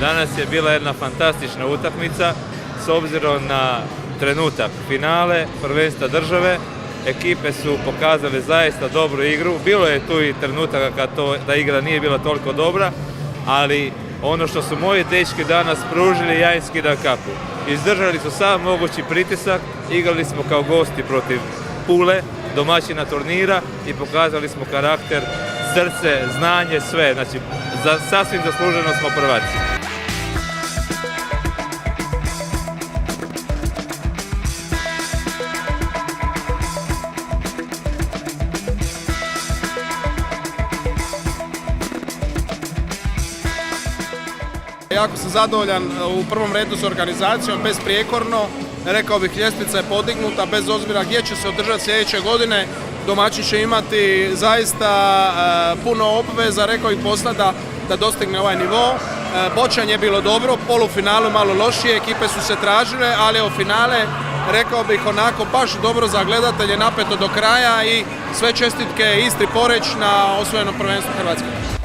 Danas je bila jedna fantastična utakmica s obzirom na trenutak finale prvenstva države. Ekipe su pokazale zaista dobru igru. Bilo je tu i trenutaka kad ta igra nije bila toliko dobra, ali ono što su moji dečki danas pružili, ja im skidam kapu. Izdržali su sav mogući pritisak, igrali smo kao gosti protiv Pule, domaćina turnira, i pokazali smo karakter, srce, znanje, sve. Znači, sasvim zasluženo smo prvaci. Jako sam zadovoljan u prvom redu s organizacijom, besprijekorno. Rekao bih, ljestvica je podignuta, bez obzira gdje će se održati sljedeće godine. Domaćin će imati zaista puno obveza, rekao bih, posla da dostigne ovaj nivo. Bočanje je bilo dobro, polufinalu malo lošije, ekipe su se tražile, ali u finale, rekao bih, onako baš dobro za gledatelje, napeto do kraja, i sve čestitke Istri Poreč na osvojenom prvenstvu Hrvatske.